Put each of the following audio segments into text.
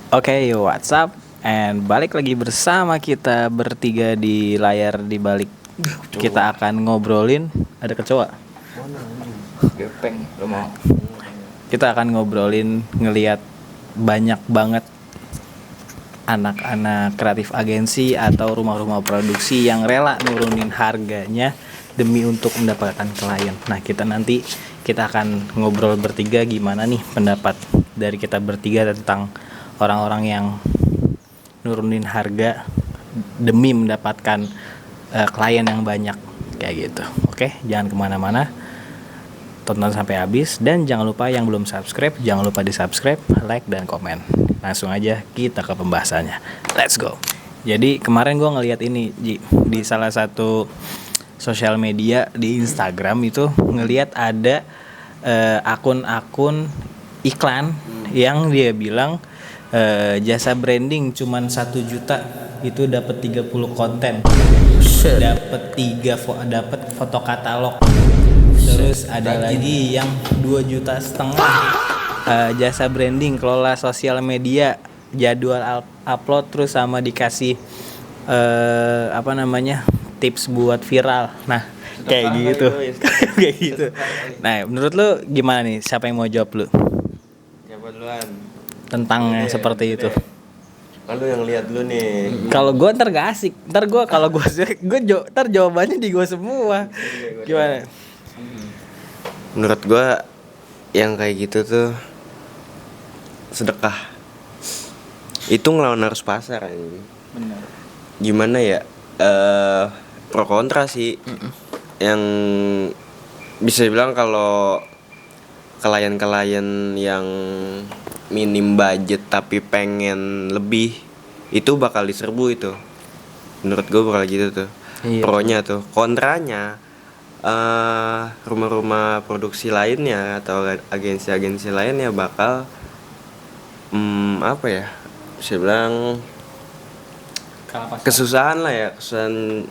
Oke, what's up? And balik lagi bersama kita bertiga di layar di balik. Kita akan ngobrolin. Ada kecoa. Gepeng, lo mau? Kita akan ngobrolin ngelihat banyak banget anak-anak kreatif agensi atau rumah-rumah produksi yang rela nurunin harganya demi untuk mendapatkan klien. Nah, kita akan ngobrol bertiga gimana nih pendapat dari kita bertiga tentang orang-orang yang nurunin harga demi mendapatkan klien yang banyak kayak gitu. Oke, jangan kemana-mana, tonton sampai habis, dan jangan lupa yang belum subscribe, jangan lupa di subscribe, like, dan komen. Langsung aja kita ke pembahasannya. Let's go. Jadi kemarin gue ngeliat ini di salah satu sosial media di Instagram itu ngeliat ada akun-akun iklan yang dia bilang jasa branding cuman 1 juta itu dapat 30 konten, dapat 3 dapat foto katalog. Terus ada lagi yang 2,5 juta jasa branding, kelola sosial media, jadwal upload, terus sama dikasih tips buat viral. Nah, kayak gitu. Kayak gitu. Nah, menurut lu gimana nih? Siapa yang mau jawab lu? Siapa duluan? Tentang yang seperti itu. Kan lu yang lihat dulu nih. Kalau gue ntar gak asik. Ntar jawabannya di gue semua. Gimana? Menurut gua yang kayak gitu tuh sedekah. Itu ngelawan arus pasar ini. Benar. Gimana ya? Pro kontra sih. Yang bisa dibilang kalau klien-klien yang minim budget tapi pengen lebih itu bakal diserbu itu. Menurut gue bakal gitu tuh. Iya. Pronya tuh. Kontranya rumah-rumah produksi lainnya atau agensi-agensi lainnya bakal bisa bilang kesusahan lah ya, kesusahan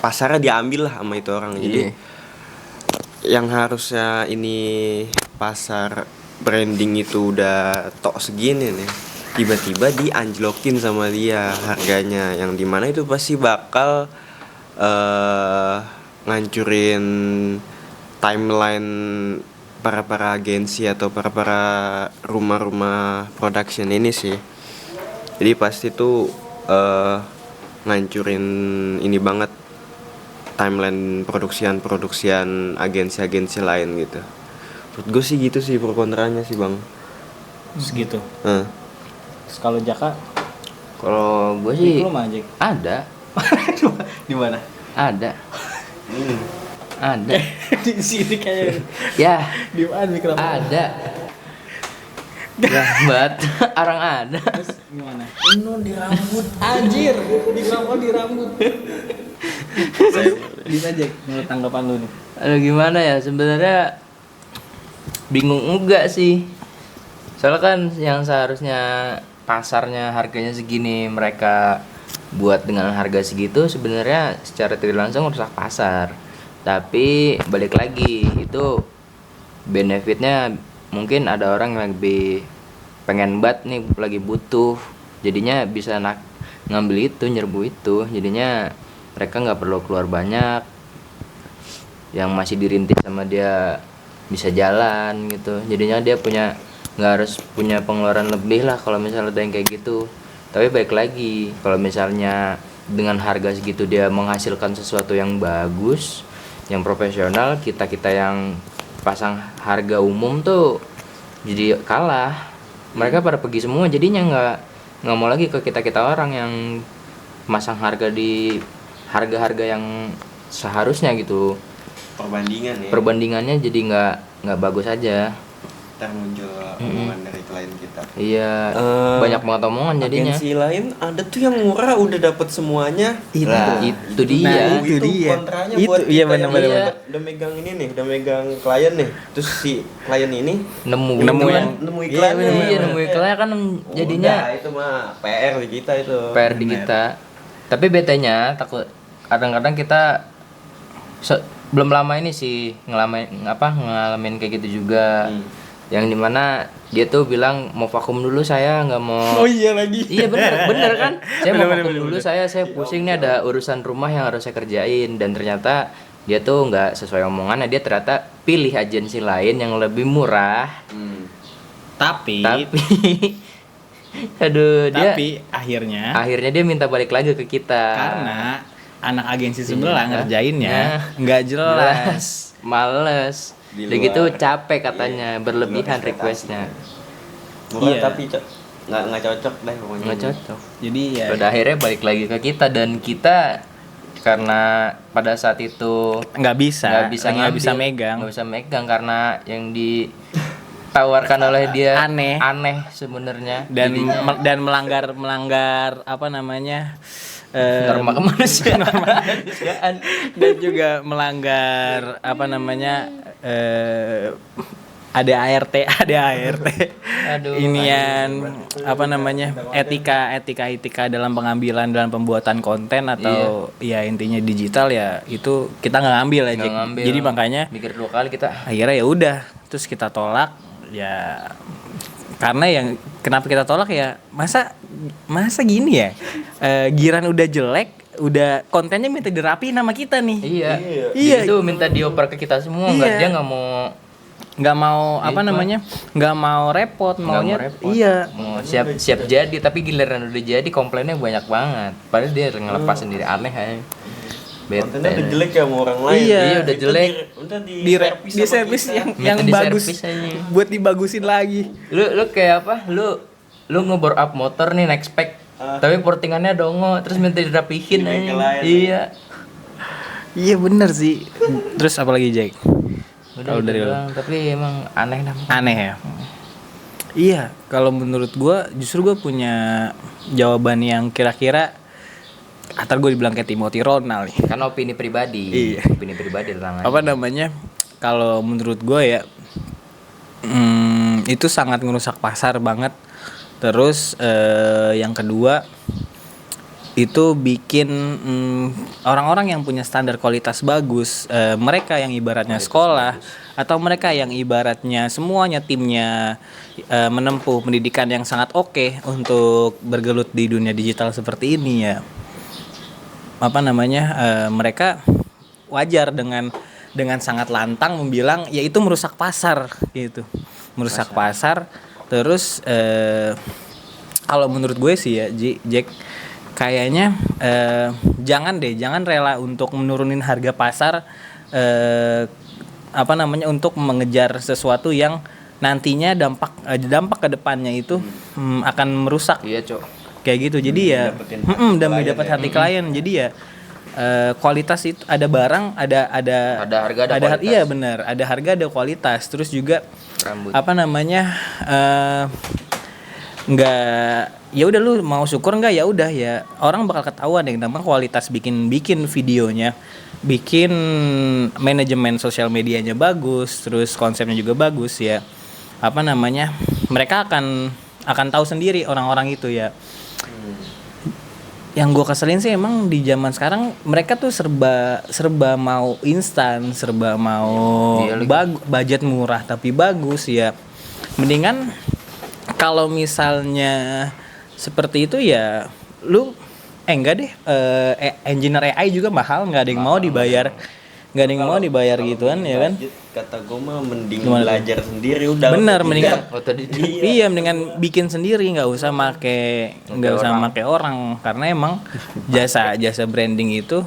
pasarnya diambil lah sama itu orang. Jadi yang harusnya ini pasar branding itu udah tok segini nih, tiba-tiba dianjlokin sama dia harganya, yang dimana itu pasti bakal ngancurin timeline para agensi atau para rumah-rumah production ini sih. Jadi pasti tuh ngancurin ini banget timeline produksian agensi-agensi lain gitu. Menurut gue sih gitu sih pro kontranya sih bang. Segitu. Terus kalau Jaka? Kalau gue sih ada. Di mana? Ada. Ada. Di sini kayaknya. Ya. Di mana mikrofon? Ada. Ya, buat orang ada. Terus gimana? Di rambut. Anjir, mikrofon di rambut. Bisa aja menurut tanggapan lu nih. Aduh gimana ya, sebenarnya bingung enggak sih. Soalnya kan yang seharusnya pasarnya harganya segini, mereka buat dengan harga segitu, sebenarnya secara tidak langsung rusak pasar. Tapi balik lagi, itu benefitnya mungkin ada orang yang lebih pengen banget nih, lagi butuh, jadinya bisa ngambil itu, nyerbu itu, jadinya mereka nggak perlu keluar banyak. Yang masih dirintis sama dia bisa jalan gitu, jadinya dia nggak harus punya pengeluaran lebih lah kalau misalnya ada yang kayak gitu. Tapi baik lagi, kalau misalnya dengan harga segitu dia menghasilkan sesuatu yang bagus, yang profesional, kita yang pasang harga umum tuh jadi kalah. Mereka pada pergi semua, jadinya nggak mau lagi ke kita orang yang masang harga di harga-harga yang seharusnya gitu. Perbandingannya jadi nggak bagus aja. Ntar muncul omongan dari klien kita. Iya, banyak banget omongan jadinya. Agensi lain ada tuh yang murah udah dapat semuanya. Nah, itu dia. Itu dia. Kontranya itu, buat iya, kita bener. yang udah megang ini nih, udah megang klien nih. Terus si klien ini nemu iklannya. Iya, nemu iklannya kan jadinya udah, itu mah PR di kita itu. PR di kita. Tapi betanya takut kadang-kadang kita belum lama ini sih ngalamin kayak gitu juga. yang dimana dia tuh bilang mau vakum dulu, saya nggak mau. Oh iya lagi. Iya bener kan, saya mau Bener, vakum dulu, saya pusing nih, ada urusan rumah yang harus saya kerjain. Dan ternyata dia tuh nggak sesuai omongannya, dia ternyata pilih agensi lain yang lebih murah. Tapi aduh, tapi akhirnya dia minta balik lagi ke kita karena anak agensi sebelah Iya. ngerjainnya Nah, nggak jelas. males. Di Udah luar. gitu capek katanya, berlebihan ekspektasi. requestnya. Murah Iya. tapi nggak cocok deh pokoknya. Nggak cocok. Jadi ya Pada akhirnya balik lagi ke kita, dan kita karena pada saat itu nggak bisa nggak bisa megang karena yang ditawarkan oleh dia Aneh. sebenarnya, dan jadinya dan melanggar apa namanya norma kemanusiaan. dan juga melanggar apa namanya ada ART Aduh, inian apa namanya etika dalam pengambilan dalam pembuatan konten atau ya intinya digital ya itu kita nggak ngambil aja. Nggak ngambil. Jadi makanya mikir 2 kali kita. akhirnya ya udah terus kita tolak ya, karena yang kenapa kita tolak ya masa gini ya, giran udah jelek udah kontennya minta dirapiin sama kita nih. Iya. Itu minta dioper ke kita semua, Iya. dia nggak mau apa namanya nggak mau repot maunya repot. iya Mau siap jadi, tapi giliran udah jadi komplainnya banyak banget. Padahal dia ngelepas sendiri, aneh aja. Kontennya udah jelek ya sama orang lain. Iya, udah Itu jelek. udah di servis yang Minta bagus diservis aja. buat dibagusin lagi. Lu kayak apa? Lu ngebor up motor nih naik spek. Tapi portingannya dongo, terus minta dirapihin Di bengkel aja. lain. Iya bener sih. Terus apa lagi Jack? Udah Kalau dari lu? doang, tapi emang aneh dah. Aneh ya. Iya, kalau menurut gua justru gua punya jawaban yang kira-kira atar gue dibilang kayak Timothy Ronald nih. Kan opini pribadi. Iya. Opini pribadi tentang Apa namanya? Kalau menurut gue ya itu sangat ngerusak pasar banget. Terus yang kedua itu bikin orang-orang yang punya standar kualitas bagus, mereka yang ibaratnya sekolah atau mereka yang ibaratnya semuanya timnya menempuh pendidikan yang sangat oke untuk bergelut di dunia digital seperti ini ya, apa namanya, mereka wajar dengan sangat lantang membilang ya itu merusak pasar gitu, merusak pasar. Terus kalau menurut gue sih ya Jack, kayaknya jangan rela untuk menurunin harga pasar, apa namanya, untuk mengejar sesuatu yang nantinya dampak ke depannya itu akan merusak. Iya, Cok. Kayak gitu. Jadi ya demi dapat hati klien. Jadi ya kualitas itu ada barang, ada harga, ada kualitas. Iya benar, ada harga, ada kualitas. Terus juga Rambut. apa namanya, nggak, ya udah lu mau syukur nggak, ya udah ya orang bakal ketahuan yang namanya kualitas bikin videonya, bikin manajemen sosial medianya bagus, terus konsepnya juga bagus ya, apa namanya, mereka akan tahu sendiri orang-orang itu ya. Yang gue keselin sih emang di zaman sekarang mereka tuh serba mau instan, serba mau budget murah tapi bagus ya. Mendingan kalau misalnya seperti itu ya lu enggak deh, engineer AI juga mahal, nggak ada yang mau dibayar, nggak ada yang mau dibayar gituan ya kan. Kata gue mah mending Gimana? belajar sendiri udah. Bener, mendingan Iya. mendingan bikin sendiri, nggak usah make orang, karena emang jasa branding itu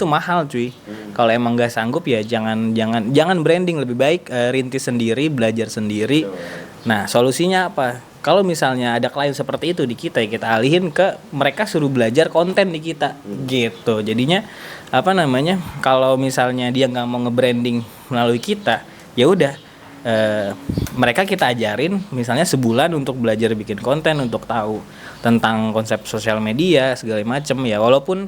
mahal cuy. Kalau emang nggak sanggup ya jangan branding, lebih baik rintis sendiri, belajar sendiri. Nah solusinya apa? Kalau misalnya ada klien seperti itu di kita, ya kita alihin ke mereka, suruh belajar konten di kita gitu. Jadinya apa namanya, kalau misalnya dia nggak mau nge-branding melalui kita, ya udah mereka kita ajarin misalnya sebulan untuk belajar bikin konten, untuk tahu tentang konsep sosial media segala macem ya. Walaupun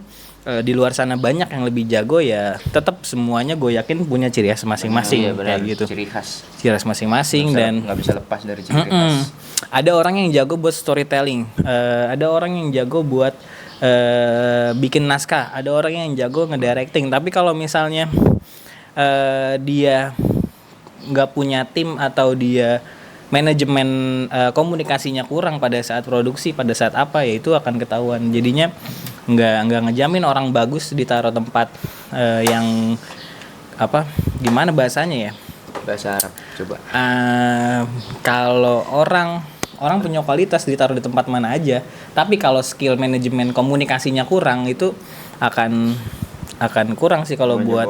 di luar sana banyak yang lebih jago, ya tetap semuanya gue yakin punya ciri khas masing-masing. Iya, benar. Kayak gitu, Ciri khas masing-masing. Dan nggak bisa lepas dari ciri khas. ada orang yang jago buat storytelling, ada orang yang jago buat bikin naskah, ada orang yang jago ngedirecting. Tapi kalau misalnya dia nggak punya tim atau dia manajemen komunikasinya kurang pada saat produksi, pada saat apa ya itu akan ketahuan. Jadinya nggak ngejamin orang bagus ditaruh tempat yang apa, gimana bahasanya ya, Bahasa Arab coba. kalau orang punya kualitas ditaruh di tempat mana aja, tapi kalau skill manajemen komunikasinya kurang itu akan kurang sih kalau buat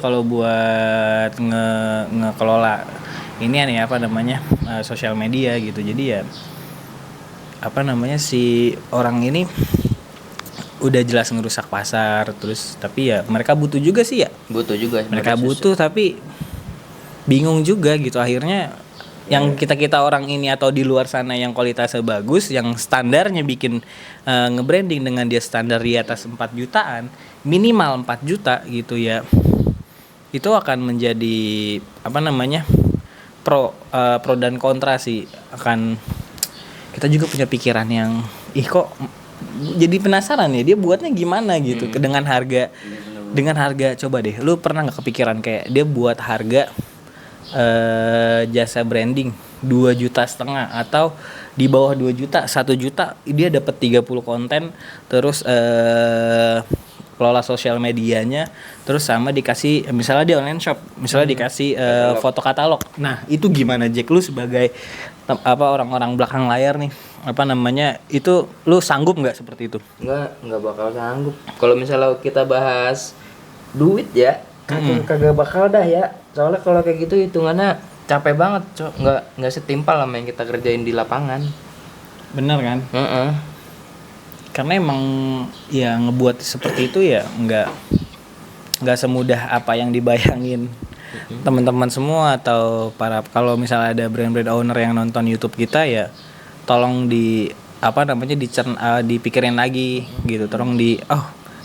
kalau buat ngekelola ini nih apa namanya sosial media gitu. Jadi ya apa namanya si orang ini udah jelas ngerusak pasar, terus tapi ya mereka butuh juga sih ya, Butuh juga. mereka butuh tapi bingung juga gitu akhirnya. Yang kita orang ini atau di luar sana yang kualitasnya bagus, yang standarnya bikin nge-branding dengan dia standar di atas 4 jutaan, minimal 4 juta gitu ya, itu akan menjadi apa namanya pro dan kontra sih. Akan kita juga punya pikiran yang kok jadi penasaran ya dia buatnya gimana gitu. Dengan harga coba deh lu pernah nggak kepikiran kayak dia buat harga jasa branding 2,5 juta atau di bawah 2 juta, 1 juta dia dapat 30 konten, terus kelola sosial medianya, terus sama dikasih misalnya di online shop, misalnya dikasih foto katalog. Nah, itu gimana Jack, lu sebagai orang-orang belakang layar nih, apa namanya, itu lu sanggup nggak seperti itu? Nggak bakal sanggup. Kalau misalnya kita bahas duit ya, kagak bakal dah ya. Soalnya kalau kayak gitu hitungannya capek banget, Cok. Nggak setimpal sama yang kita kerjain di lapangan. Bener kan? Karena emang ya ngebuat seperti itu ya nggak semudah apa yang dibayangin teman-teman semua atau para, kalau misalnya ada brand-brand owner yang nonton YouTube kita ya tolong dipikirin lagi gitu, tolong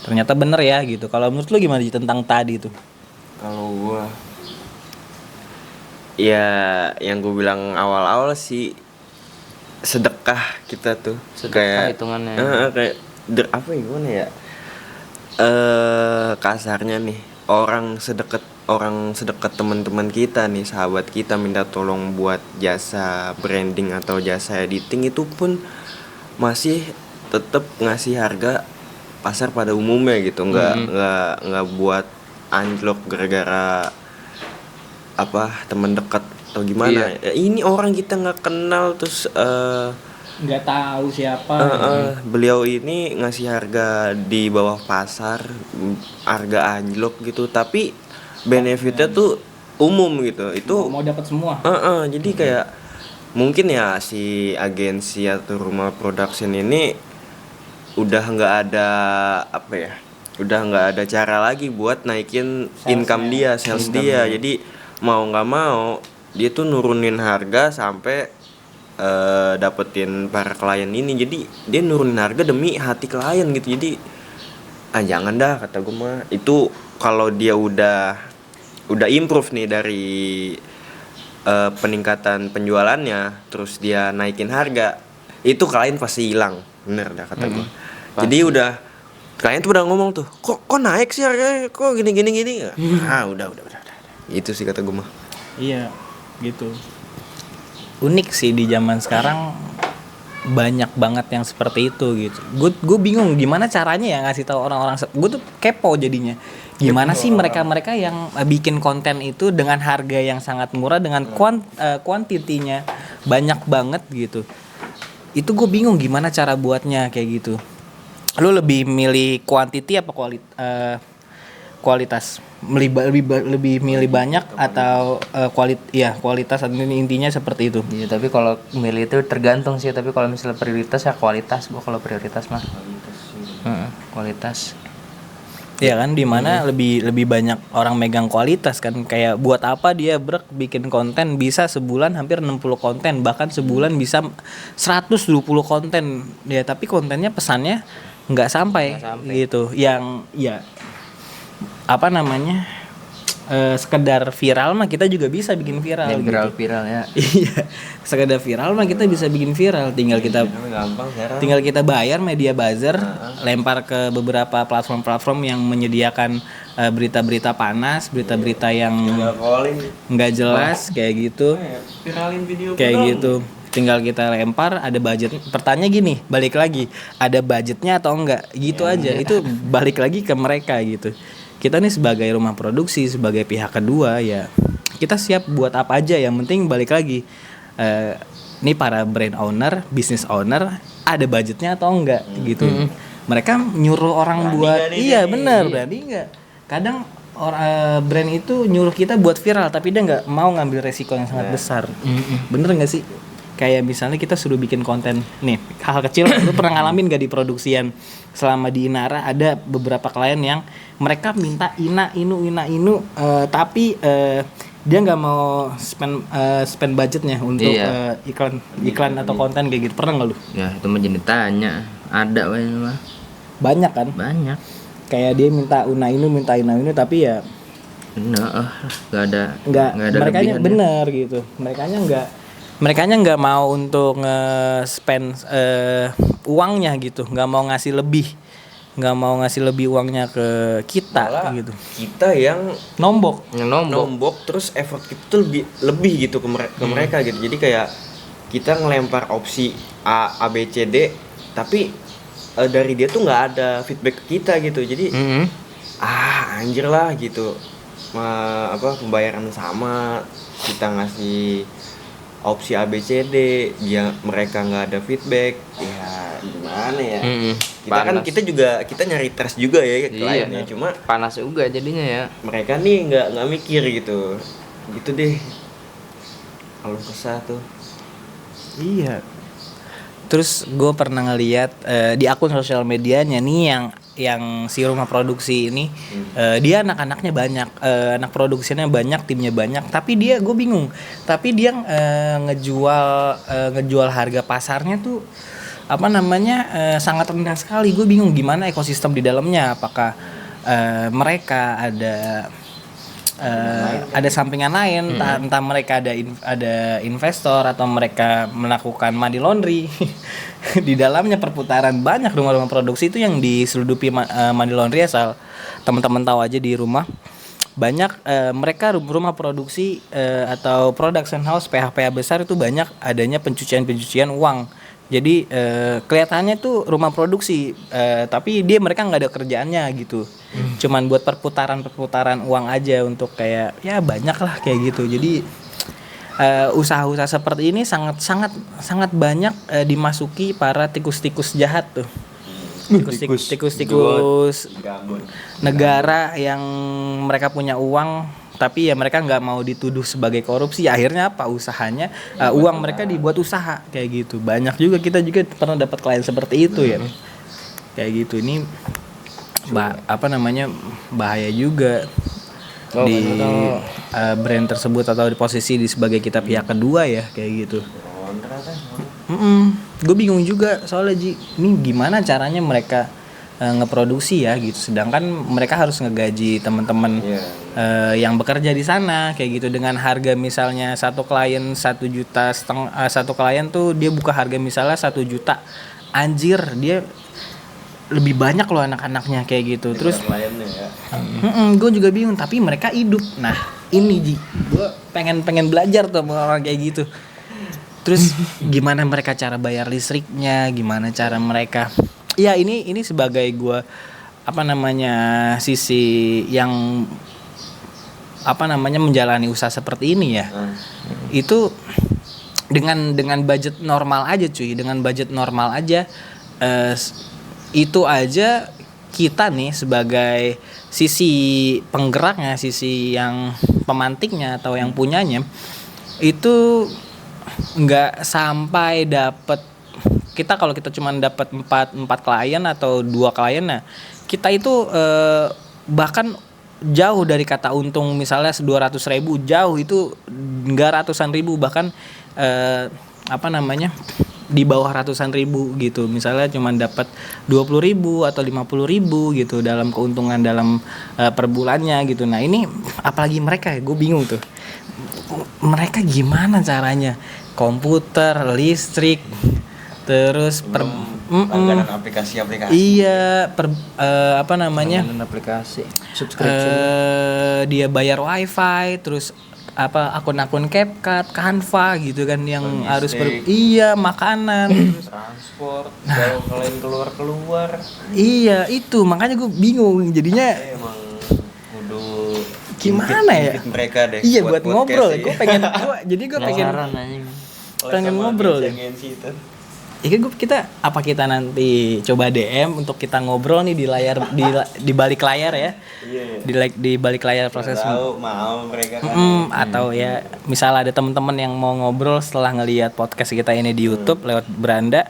ternyata bener ya gitu. Kalau menurut lu gimana tentang tadi itu? Kalau gua ya yang gue bilang awal-awal sih sedekah kita tuh, Sedekah kayak hitungannya. kayak apa ya, gimana ya, kasarnya nih orang sedekat teman-teman kita nih, sahabat kita minta tolong buat jasa branding atau jasa editing, itu pun masih tetap ngasih harga pasar pada umumnya gitu, nggak buat anjlok gara-gara apa teman dekat atau gimana. Ya, ini orang kita nggak kenal terus Nggak tahu siapa. Beliau ini ngasih harga di bawah pasar, harga anjlok gitu, tapi benefitnya tuh umum gitu. Itu mau dapat semua. Jadi kayak mungkin ya si agensi atau rumah production ini udah nggak ada apa ya, udah nggak ada cara lagi buat naikin income dia, sales dia. Jadi mau nggak mau dia tuh nurunin harga sampai dapetin para klien ini. Jadi dia nurunin harga demi hati klien gitu. Jadi jangan dah kata gue mah. Itu kalau dia udah improve nih dari peningkatan penjualannya, terus dia naikin harga, itu klien pasti hilang, bener dah kata gue. Jadi udah klien tuh udah ngomong tuh, kok naik sih harganya, kok gini. Udah. Itu sih kata gue mah. Iya, gitu. Unik sih di zaman sekarang banyak banget yang seperti itu gitu. Gue bingung gimana caranya ya ngasih tahu orang-orang. Gue tuh kepo jadinya. Gimana sih mereka yang bikin konten itu dengan harga yang sangat murah, dengan kuantitinya banyak banget gitu. Itu gue bingung gimana cara buatnya kayak gitu. Lu lebih milih kuantiti apa kualitas? Lebih milih banyak atau kualitas, intinya seperti itu. Iya, tapi kalau milih itu tergantung sih. Tapi kalau misalnya prioritas ya kualitas. Gua kalau prioritas mah kualitas. Ya kan, dimana lebih banyak orang megang kualitas kan. Kayak buat apa dia bikin konten bisa sebulan hampir 60 konten, bahkan sebulan bisa 120 konten ya, tapi kontennya pesannya nggak sampai gitu. Yang ya apa namanya, sekedar viral mah kita juga bisa bikin viral Yang gitu. viral ya. Iya, sekedar viral mah kita bisa bikin viral, tinggal kita Gampang sekarang. tinggal kita bayar media buzzer, lempar ke beberapa platform-platform yang menyediakan berita-berita panas, berita-berita yang nggak jelas kayak gitu, Viralin video kayak gitu. Tinggal kita lempar, ada budget. Pertanyaan gini, balik lagi, ada budgetnya atau enggak? Gitu aja. Itu balik lagi ke mereka gitu. Kita nih sebagai rumah produksi, sebagai pihak kedua ya, kita siap buat apa aja. Yang penting balik lagi. Nih para brand owner, business owner, ada budgetnya atau enggak gitu. Mereka nyuruh orang buat, iya benar, berani enggak. Kadang brand itu nyuruh kita buat viral, tapi dia nggak mau ngambil resiko yang sangat besar. Bener nggak sih? Kayak misalnya kita suruh bikin konten nih, hal kecil. Lu pernah ngalamin gak di produksian selama di Inara ada beberapa klien yang mereka minta ina inu tapi dia nggak mau spend budgetnya untuk iklan atau konten kayak gitu. Pernah nggak lu? Ya itu mah jadi tanya. Ada mah. Banyak kan? Banyak. Kayak dia minta ina inu tapi ya nggak ada mereka lebihan ya. bener gitu. Mereka nggak mau untuk nge-spend uangnya gitu, nggak mau ngasih lebih uangnya ke kita. Malah gitu. kita yang Nombok. nombok terus effort kita tuh lebih gitu ke mereka gitu. Jadi kayak kita ngelempar opsi A B C D tapi dari dia tuh nggak ada feedback ke kita gitu. Jadi anjir lah gitu. Pembayaran sama, kita ngasih opsi A B C D, mereka nggak ada feedback, ya gimana ya? Kita kita nyari trust juga ya kliennya, cuma panas juga jadinya ya. mereka nih nggak mikir gitu deh. Kalau kesah tuh. Iya. Terus gue pernah ngeliat di akun sosial medianya nih yang si rumah produksi ini, dia anak-anaknya banyak, anak produksinya banyak, timnya banyak, tapi gue bingung. Tapi dia ngejual harga pasarnya tuh sangat rendah sekali. Gue bingung gimana ekosistem di dalamnya. Apakah mereka ada sampingan lain, entah mereka ada investor atau mereka melakukan money laundry. Di dalamnya perputaran banyak rumah-rumah produksi itu yang diseludupi money laundry, asal teman-teman tahu aja di rumah banyak mereka rumah produksi atau production house PH besar itu banyak adanya pencucian uang. Jadi kelihatannya tuh rumah produksi, tapi mereka nggak ada kerjaannya gitu. Cuman buat perputaran uang aja untuk kayak ya banyak lah kayak gitu. Jadi usaha-usaha seperti ini sangat banyak dimasuki para tikus-tikus jahat tuh. Tikus negara yang mereka punya uang, tapi ya mereka nggak mau dituduh sebagai korupsi. Akhirnya apa usahanya, uang mereka dibuat usaha kayak gitu. Banyak juga, kita juga pernah dapat klien seperti itu ya kayak gitu. Ini bahaya juga di brand tersebut atau di posisi sebagai kita pihak kedua ya kayak gitu. Gue bingung juga soalnya ini gimana caranya mereka ngeproduksi ya gitu, sedangkan mereka harus ngegaji teman-teman yang bekerja di sana kayak gitu dengan harga misalnya satu klien 1,5 juta, satu klien tuh dia buka harga misalnya 1 juta, anjir dia lebih banyak loh anak-anaknya kayak gitu. Terus gue juga bingung, tapi mereka hidup. Nah ini gue pengen belajar tuh sama orang kayak gitu. Terus gimana mereka cara bayar listriknya, gimana cara mereka, ya ini sebagai gue sisi yang menjalani usaha seperti ini ya. Itu dengan budget normal aja cuy, dengan budget normal aja itu aja kita nih sebagai sisi penggeraknya, sisi yang pemantiknya atau yang punyanya itu nggak sampai dapat. Kalau kita cuma dapat 4 klien atau 2 klien, nah kita itu bahkan jauh dari kata untung misalnya 200.000, jauh itu nggak ratusan ribu, bahkan di bawah ratusan ribu gitu, misalnya cuma dapat 20.000 atau 50.000 gitu dalam keuntungan dalam per bulannya gitu. Nah ini apalagi mereka, gue bingung tuh mereka gimana caranya, komputer, listrik, terus langganan aplikasi-aplikasi. iya apa namanya, Langganan aplikasi, subscription. dia bayar wifi, terus apa akun-akun CapCut, Canva gitu kan yang harus iya makanan, terus Transport, kalau kalian keluar iya itu makanya gue bingung jadinya emang kudu gimana ya invite mereka deh. iya buat podcast ngobrol ya. gue pengen jadi gue pengen Penasaran anjing. pengen ngobrol deh. Agensi itu. Ya kita nanti coba DM untuk kita ngobrol nih di layar di balik layar ya. Iya. Di balik layar proses Tahu mau mereka kan. atau ya misal ada teman-teman yang mau ngobrol setelah ngelihat podcast kita ini di YouTube lewat Beranda,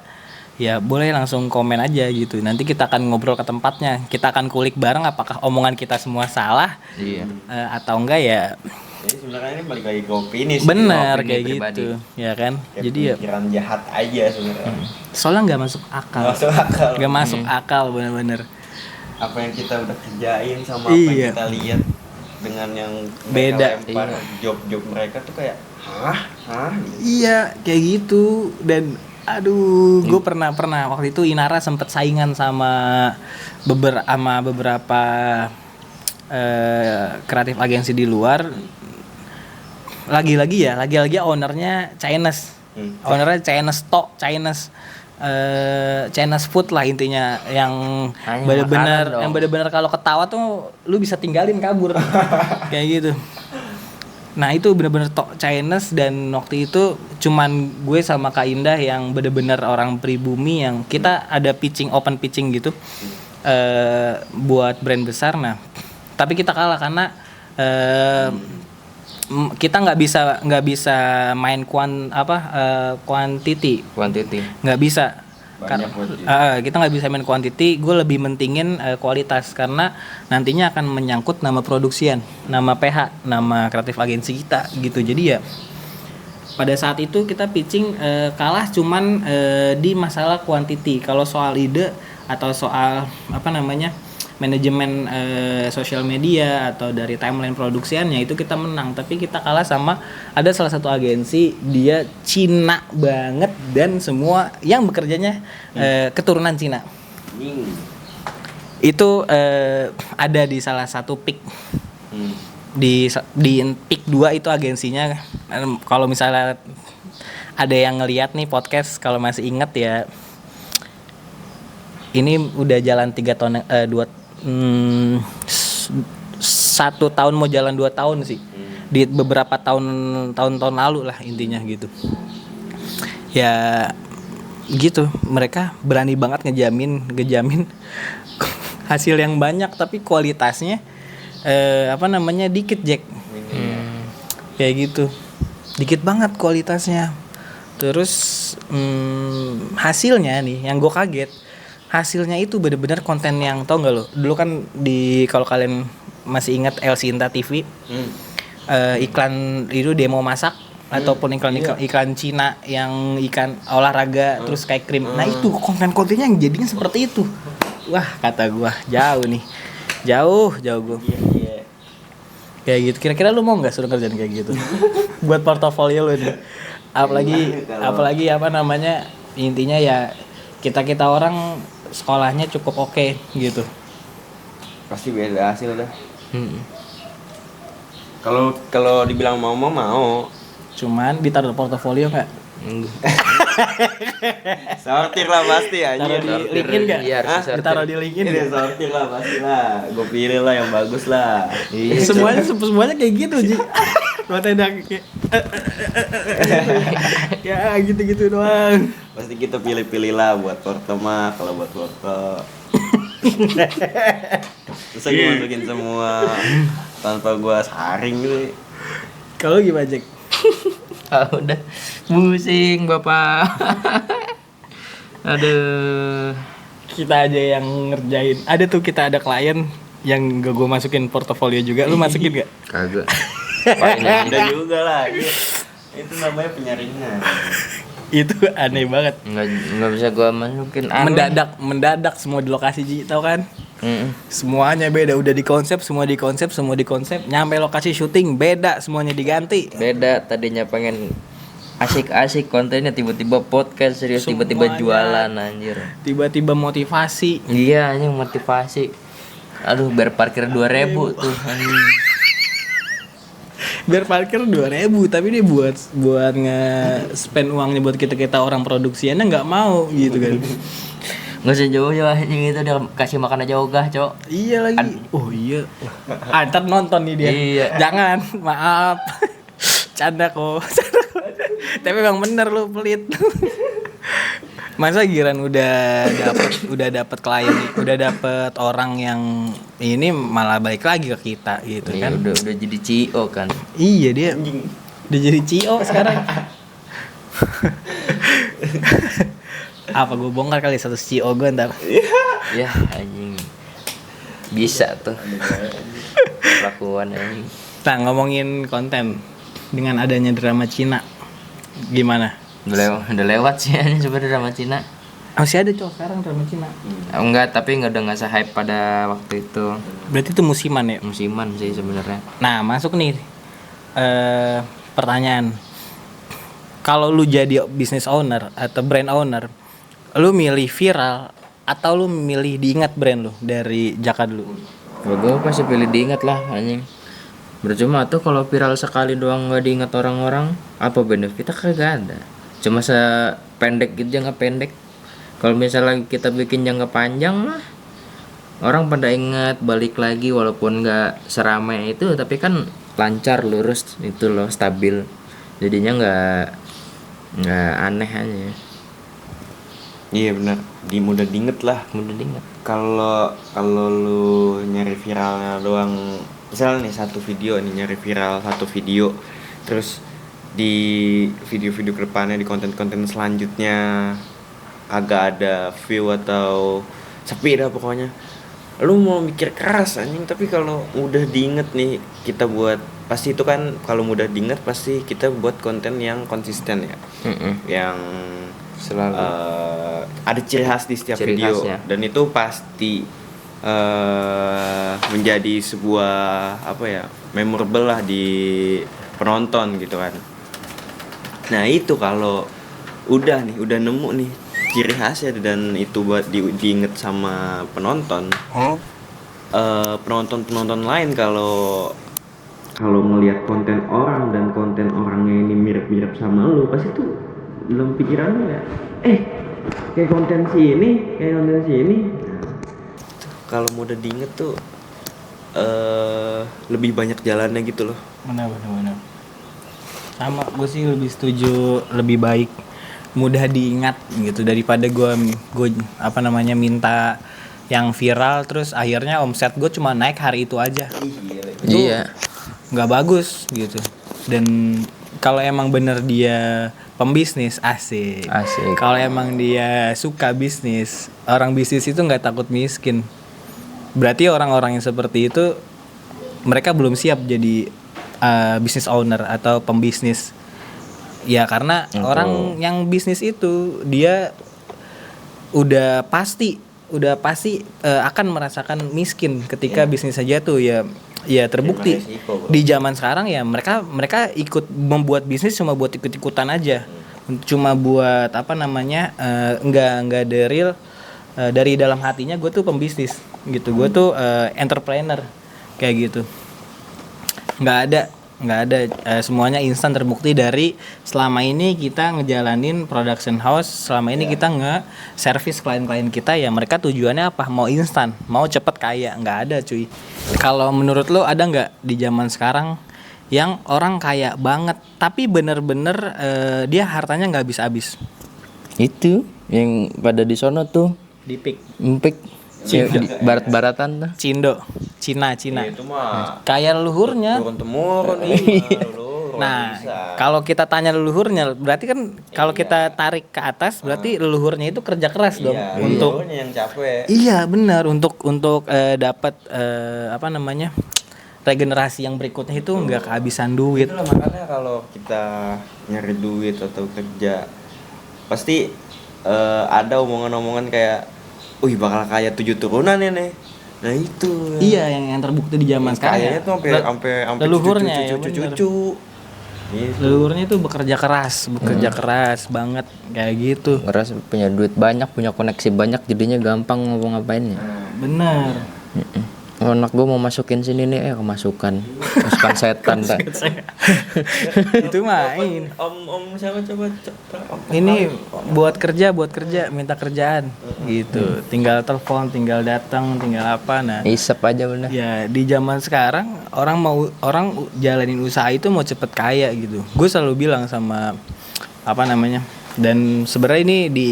ya boleh langsung komen aja gitu. Nanti kita akan ngobrol ke tempatnya. Kita akan kulik bareng apakah omongan kita semua salah Iya. atau enggak ya. Jadi sebenarnya ini balik lagi ke opini sih. Bener opini kayak pribadi. gitu, ya kan? Kayak Jadi ya pikiran jahat aja sebenarnya. soalnya nggak masuk akal. Nggak masuk akal. Nggak masuk akal bener-bener. Apa yang kita udah kerjain sama apa Iya. yang kita lihat dengan yang Beda. mereka lempar job-job mereka tuh kayak hah gitu. Iya kayak gitu. Dan aduh gue pernah waktu itu Inara sempet saingan sama beberapa kreatif agensi di luar. Lagi-lagi ownernya Chinese. Ownernya Chinese food lah intinya, yang Hanya makanan dong. bener-bener kalau ketawa tuh lu bisa tinggalin kabur kayak gitu. Nah itu bener-bener Chinese, dan waktu itu cuman gue sama Kak Indah yang bener-bener orang pribumi yang kita ada open pitching gitu buat brand besar. Nah tapi kita kalah karena kita nggak bisa main quantity nggak bisa. Banyak buat Kita nggak bisa main quantity. Gue lebih mentingin kualitas karena nantinya akan menyangkut nama produksian, nama PH, nama kreatif agensi kita gitu. Jadi ya pada saat itu kita pitching kalah cuman di masalah quantity. Kalau soal ide atau soal manajemen sosial media atau dari timeline produksiannya itu kita menang, tapi kita kalah sama ada salah satu agensi, dia Cina banget dan semua yang bekerjanya keturunan Cina. Itu ada di salah satu pick. Di pick 2 itu agensinya, kalau misalnya ada yang ngelihat nih podcast, kalau masih inget ya, ini udah jalan 1 tahun mau jalan 2 tahun sih. Di beberapa tahun lalu lah intinya gitu. Ya gitu, mereka berani banget ngejamin hasil yang banyak tapi kualitasnya dikit, Jack. Kayak gitu. Dikit banget kualitasnya. Terus hasilnya nih yang gue kaget, hasilnya itu benar-benar konten yang, tau nggak lo, dulu kan kalau kalian masih ingat El Sinta TV, iklan itu demo masak ataupun iklan Cina yang ikan olahraga terus kayak krim. Nah itu konten-kontennya yang jadinya seperti itu. Wah kata gua jauh gua. Kayak gitu. Kira-kira lu mau nggak suruh kerjaan kayak gitu buat portofolio lu nih? Apalagi intinya ya kita orang sekolahnya cukup oke gitu. Pasti beda hasil dah. Kalau dibilang mau. Cuman ditaruh portofolio nggak? Sortir lah pasti aja. Taruh di LinkedIn nggak? Iya, harus disortir. Ditaruh di LinkedIn Ini nggak? sortir lah pasti lah. Gue pilih lah yang bagus lah. Iya. semuanya kayak gitu Ji. Matanya kayak ya gitu doang. Pasti kita pilih-pilih lah buat foto mah. Kalau buat foto terus gue masukin semua tanpa gue saring gitu. Kalau gimana Jack? Udah pusing bapak. Aduh. Kita aja yang ngerjain. Kita ada klien yang gak gue masukin portofolio juga. Lu masukin gak? Kagak. Ada juga lah. Itu namanya penyaringan. Itu aneh banget. Nggak bisa gua masukin Mendadak semua di lokasi Ji, tau kan? Mm-mm. Semuanya beda, udah semua dikonsep, nyampe lokasi syuting beda, semuanya diganti. Beda, tadinya pengen asik-asik kontennya, tiba-tiba podcast serius, tiba-tiba Semuanya. jualan anjir. Tiba-tiba motivasi. Iya, anjing motivasi. Aduh, biar parkir 2.000 tuh anjing. Biar parkir 2.000, tapi dia buat nge-spend uangnya buat kita orang produksiannya nggak mau gitu kan. Nggak usah jauh-jauh anjing, itu udah kasih makan aja ogah, Cok. Iya lagi. Oh iya. Ntar nonton nih dia. Iya. Jangan, maaf. Canda kok. Tapi emang bener lu pelit. Masa giran udah dapet klien, udah dapet orang yang ini malah balik lagi ke kita gitu Iya, kan. udah jadi CEO kan. Iya dia. Udah jadi CEO sekarang. Apa gue bongkar kali satu CEO gue ntar. Ya anjing. Bisa tuh. Lakuan anjing. Nah ngomongin konten dengan adanya drama Cina, gimana? Udah lewat sih anjing sebenarnya drama Cina. Masih ada cowok sekarang drama Cina? Enggak, tapi udah nggak se-hype pada waktu itu. Berarti itu musiman ya? Musiman sih sebenarnya. Nah masuk nih pertanyaan. Kalau lu jadi business owner atau brand owner, lu milih viral atau lu milih diingat brand lu dari Jaka dulu? Kalau gue pasti pilih diingat lah anjing. Bercuma tuh kalau viral sekali doang nggak diingat orang-orang, apa benefitnya? Kagak ada. Cuma sependek gitu, jangka pendek. Kalau misalnya kita bikin jangka panjang mah orang pada ingat, balik lagi walaupun nggak seramai itu, tapi kan lancar, lurus itu loh, stabil. Jadinya nggak aneh aja. Iya benar, mudah diinget lah. Mudah diingat. Kalau lu nyari viralnya doang, misalnya nih satu video nih, nyari viral satu video, terus di video-video kedepannya, di konten-konten selanjutnya agak ada view atau sepi dah pokoknya, lu mau mikir keras anjing. Tapi kalau udah diinget nih, kita buat, pasti itu kan kalau mudah diinget pasti kita buat konten yang konsisten ya. Yang Selalu ada ciri khas di setiap Ciri video khasnya. dan itu pasti menjadi sebuah apa ya, memorable lah di penonton gitu kan. Nah itu kalau udah nemu nih ciri khasnya dan itu buat diinget sama penonton. Penonton lain kalau ngelihat konten orang dan konten orangnya ini mirip-mirip sama lu, pasti tuh dalam pikirannya ya, kayak konten sini. Kalau mudah diinget tuh lebih banyak jalannya gitu loh. Benar. Sama, gue sih lebih setuju, lebih baik mudah diingat gitu daripada gue minta yang viral terus akhirnya omset gue cuma naik hari itu aja. iya. Nggak bagus gitu. Dan kalau emang bener dia pembisnis, asik. Kalau emang dia suka bisnis, orang bisnis itu nggak takut miskin. Berarti orang-orang yang seperti itu mereka belum siap jadi business owner atau pembisnis. Ya karena orang yang bisnis itu dia udah pasti akan merasakan miskin ketika bisnis saja tuh ya terbukti di zaman sekarang ya mereka ikut membuat bisnis cuma buat ikut-ikutan aja, cuma buat nggak ada real dari dalam hatinya gue tuh pembisnis gitu, gue tuh entrepreneur kayak gitu. Nggak ada semuanya instan, terbukti dari selama ini kita ngejalanin production house, selama ini kita nge-service klien-klien kita ya mereka tujuannya apa? Mau instan, mau cepet kaya. Nggak ada cuy. Kalau menurut lo ada nggak di zaman sekarang yang orang kaya banget tapi bener-bener dia hartanya nggak habis-habis? Itu yang pada di sono tuh Di pik empik barat-baratan tuh. Cina Itu mah kaya leluhurnya. turun temurun nih. Nah, kalau kita tanya leluhurnya, berarti kan kalau kita tarik ke atas, berarti leluhurnya itu kerja keras dong untuk yang capek. Iya benar, untuk dapat regenerasi yang berikutnya itu nggak kehabisan duit. Itulah makanya kalau kita nyari duit atau kerja pasti ada omongan-omongan kayak, wih bakal kaya 7 turunan ya nih. Nah itu. Iya, yang terbukti di zaman sekarang. Kayaknya tuh sampai leluhurnya ya, cucu. Gitu. Leluhurnya tuh bekerja keras banget kayak gitu. Ngeras punya duit banyak, punya koneksi banyak, jadinya gampang ngapa-ngapainnya. Bener. Oh, anak gue mau masukin sini nih, kemasukan setan tak. Itu main. Om siapa coba Ini buat kerja, minta kerjaan gitu. Tinggal telepon, tinggal datang, tinggal apa. Nah, Isep aja bener. ya di zaman sekarang orang jalanin usaha itu mau cepet kaya gitu. Gue selalu bilang sama apa namanya. Dan sebenarnya ini di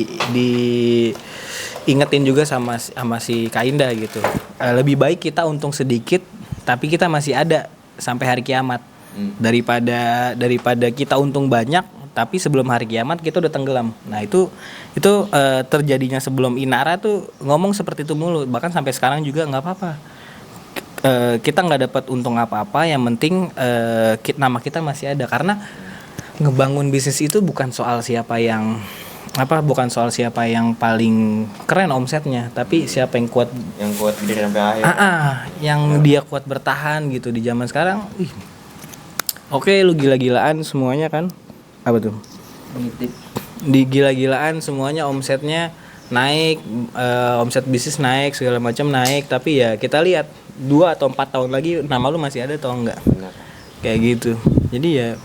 ingetin juga sama si Kainda gitu. Lebih baik kita untung sedikit tapi kita masih ada sampai hari kiamat daripada kita untung banyak tapi sebelum hari kiamat kita udah tenggelam. Nah itu terjadinya sebelum Inara tuh ngomong seperti itu mulu, bahkan sampai sekarang juga nggak apa-apa. Kita nggak dapat untung apa-apa, yang penting nama kita masih ada. Karena ngebangun bisnis itu bukan soal siapa yang paling keren omsetnya, tapi siapa yang kuat berdiri sampai akhir. Yang dia kuat bertahan gitu di zaman sekarang. Oke, lu gila-gilaan semuanya kan? Apa tuh? Di gila-gilaan semuanya omsetnya naik, omset bisnis naik, segala macam naik, tapi ya kita lihat 2 atau 4 tahun lagi nama lu masih ada atau enggak. Benar. Kayak gitu. Jadi ya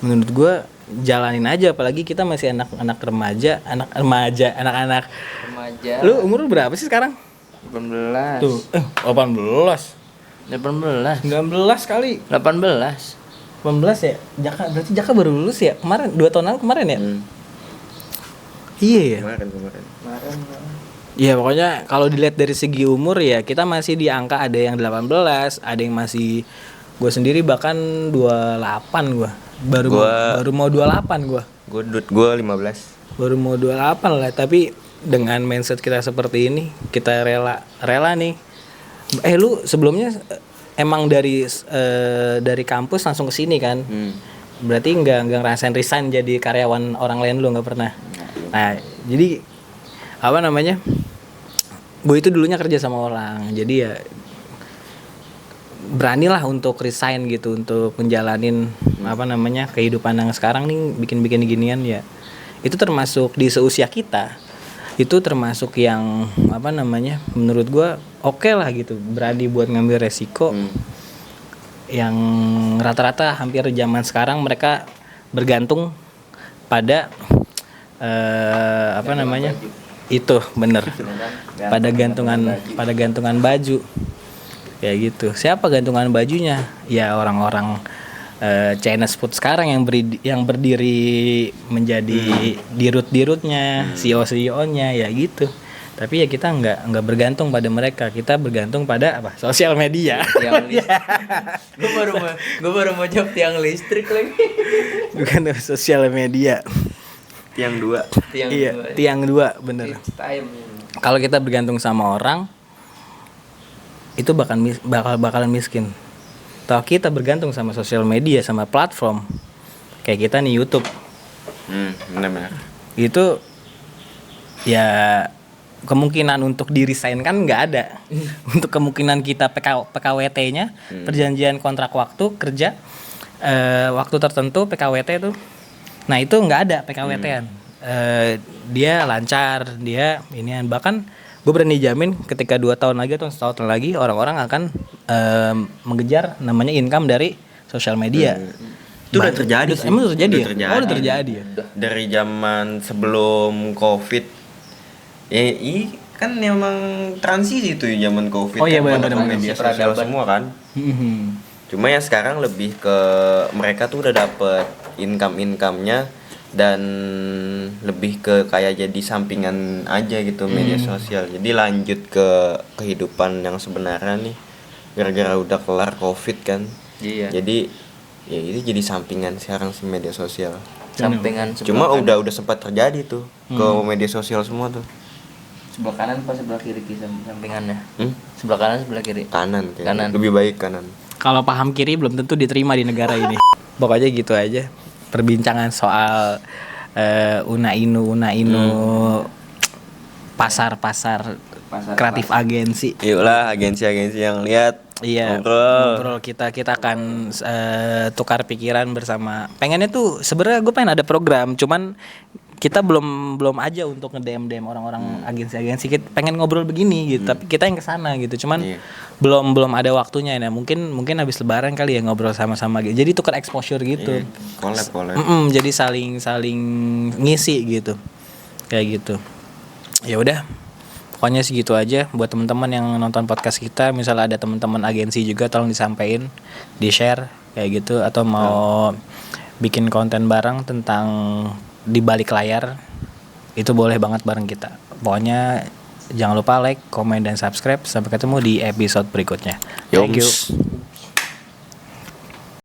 menurut gua jalanin aja, apalagi kita masih anak-anak remaja. Lu umur berapa sih sekarang? 18. Tuh, 18. 18. 19 kali. 18. 18 ya? Berarti Jaka baru lulus ya? Kemarin 2 tahun lalu kemarin ya? Iya ya. Kemarin. Iya, pokoknya kalau dilihat dari segi umur ya kita masih di angka, ada yang 18, ada yang masih, gue sendiri bahkan 28 gue. Baru mau 28 gue. Gue 15. Baru mau 28 lah, tapi dengan mindset kita seperti ini, kita rela nih. Lu sebelumnya emang dari kampus langsung ke sini kan? Berarti nggak ngerasain resign jadi karyawan orang lain, lu nggak pernah. Nah, jadi apa namanya? Gue itu dulunya kerja sama orang, jadi ya beranilah untuk resign gitu, untuk menjalanin apa namanya kehidupan yang sekarang nih, bikin ginian ya. Itu termasuk di seusia kita. Itu termasuk yang apa namanya? Menurut gue oke lah gitu, berani buat ngambil resiko. Yang rata-rata hampir zaman sekarang mereka bergantung pada apa namanya? Itu bener. Pada gantungan baju. Kayak gitu. Siapa gantungan bajunya? Ya orang-orang Chinese food sekarang yang berdiri menjadi dirut-dirutnya, CEO-nya ya gitu. Tapi ya kita nggak bergantung pada mereka, kita bergantung pada apa? Sosial media. Tiang listrik. Gue baru mau jawab tiang listrik lagi. Bukan sosial media. Tiang 2. Tiang 2 bener. Kalau kita bergantung sama orang, itu bakalan miskin. Kalau kita bergantung sama sosial media, sama platform kayak kita nih YouTube, Benar. itu ya kemungkinan untuk di-resign kan nggak ada. Untuk kemungkinan kita PKWT-nya, perjanjian kontrak waktu kerja waktu tertentu PKWT itu, nah itu nggak ada PKWT-an. Dia lancar, dia inian. Bahkan gue berani jamin ketika 2 tahun lagi atau 1 tahun lagi orang-orang akan mengejar namanya income dari sosial media. Itu udah terjadi sih. Emang udah terjadi ya? Terjadi. Oh, udah terjadi ya. Dari zaman sebelum Covid. Kan memang transisi tuh zaman Covid. Oh iya, kan benar-benar media sosial semua kan. Cuma ya sekarang lebih ke mereka tuh udah dapet income-nya dan lebih ke kayak jadi sampingan aja gitu media sosial. Jadi lanjut ke kehidupan yang sebenarnya nih gara-gara udah kelar Covid kan. Iya. Jadi ya itu jadi sampingan sekarang si media sosial. Sampingan Cuma udah sempat terjadi tuh ke media sosial semua tuh. sebelah kanan apa sebelah kiri sampingannya? Sebelah kanan sebelah kiri? Kanan kayaknya. Kanan. Lebih baik kanan. Kalau paham kiri belum tentu diterima di negara ini. Pokoknya gitu aja perbincangan soal Una Inu pasar kreatif agensi. Yuklah agensi-agensi yang lihat. Iya, ngobrol kita akan tukar pikiran bersama. Pengennya tuh sebenarnya gue pengen ada program, cuman kita belum aja untuk nge-DM orang-orang agensi-agensi. Kita pengen ngobrol begini gitu, tapi kita yang kesana gitu. Cuman belum ada waktunya. Nah, mungkin habis lebaran kali ya ngobrol sama-sama gitu. Jadi tukar exposure gitu. Collab. Jadi saling ngisi gitu. Kayak gitu. Ya udah. Pokoknya segitu aja buat teman-teman yang nonton podcast kita. Misalnya ada teman-teman agensi juga, tolong disampaikan, di-share kayak gitu, atau mau bikin konten bareng tentang di balik layar, itu boleh banget bareng kita. Pokoknya jangan lupa like, comment, dan subscribe. Sampai ketemu di episode berikutnya. Thank you.